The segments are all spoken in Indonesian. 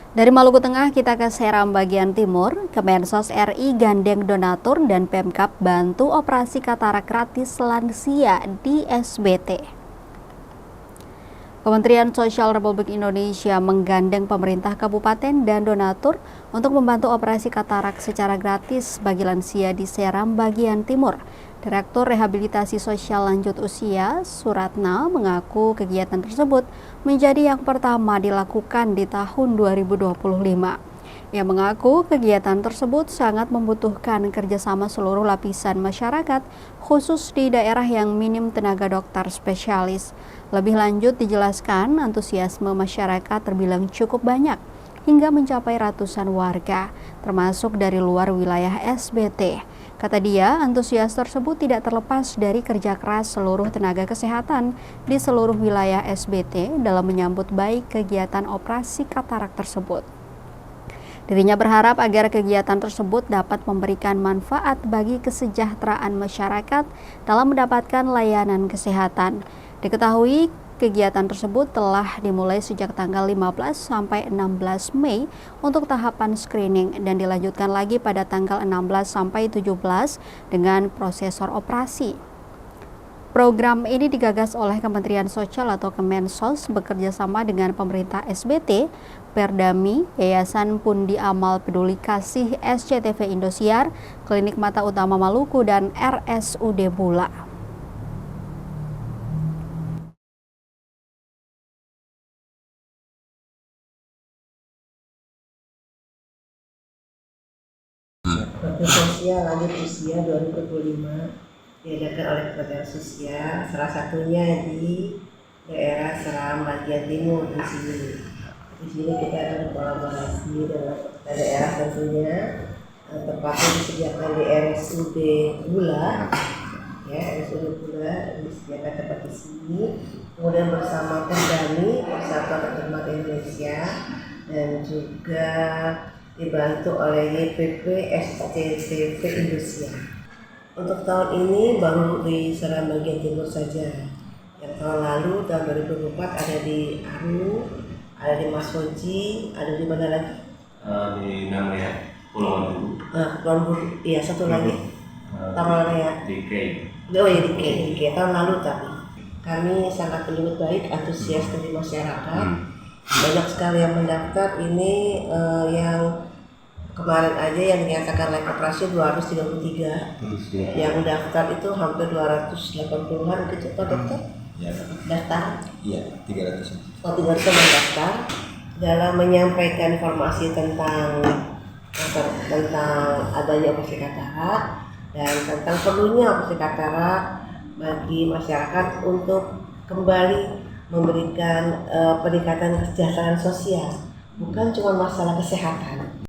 Dari Maluku Tengah kita ke Seram bagian timur, Kemensos RI gandeng donatur dan Pemkab bantu operasi katarak gratis lansia di SBT. Kementerian Sosial Republik Indonesia menggandeng pemerintah kabupaten dan donatur untuk membantu operasi katarak secara gratis bagi lansia di Seram bagian timur. Direktur Rehabilitasi Sosial Lanjut Usia, Suratna, mengaku kegiatan tersebut menjadi yang pertama dilakukan di tahun 2025. Ia mengaku kegiatan tersebut sangat membutuhkan kerjasama seluruh lapisan masyarakat, khusus di daerah yang minim tenaga dokter spesialis. Lebih lanjut dijelaskan, antusiasme masyarakat terbilang cukup banyak, hingga mencapai ratusan warga, termasuk dari luar wilayah SBT. Kata dia, antusias tersebut tidak terlepas dari kerja keras seluruh tenaga kesehatan di seluruh wilayah SBT dalam menyambut baik kegiatan operasi katarak tersebut. Dirinya berharap agar kegiatan tersebut dapat memberikan manfaat bagi kesejahteraan masyarakat dalam mendapatkan layanan kesehatan. Diketahui kegiatan tersebut telah dimulai sejak tanggal 15 sampai 16 Mei untuk tahapan screening dan dilanjutkan lagi pada tanggal 16 sampai 17 dengan prosesor operasi. Program ini digagas oleh Kementerian Sosial atau Kemensos bekerja sama dengan pemerintah SBT, Perdami, Yayasan Pundi Amal Peduli Kasih SCTV Indosiar, Klinik Mata Utama Maluku, dan RSUD Bula. Bakti Sosial Lanjut Usia 2025 diadakan oleh Kementerian Sosial, salah satunya di daerah Seram bagian timur di sini. Di sini kita akan berkolaborasi dengan daerah tentunya, tempatnya disediakan di RSUD Bula, ya RSUD Bula disediakan tempat di sini. Kemudian bersama Perdami, Persatuan Dokter Indonesia, dan juga dibantu oleh YPP SCTV Indosiar. Untuk tahun ini baru di Seram bagian timur saja. Yang tahun lalu, tahun 2024 ada di Aru, ada di Masoji, ada di mana lagi? Di namanya Pulau Buru. Pulau Buru, iya satu lagi. Tahun lalu ya? Di Kei. Oh ya di Kei, tahun lalu tapi. Kami sangat menyambut baik antusias dari masyarakat. Banyak sekali yang mendaftar. Ini yang kemarin aja yang dinyatakan layak operasi 233. Yang daftar itu hampir 280-an gitu Pak Dokter? Ya. Daftar? Iya, 300. Oh, 300 mendaftar dalam menyampaikan informasi tentang adanya operasi katarak dan tentang perlunya operasi katarak bagi masyarakat untuk kembali memberikan peningkatan kesejahteraan sosial, bukan cuma masalah kesehatan.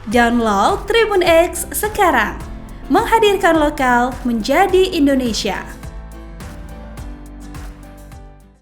Download Tribun X sekarang, menghadirkan lokal menjadi Indonesia.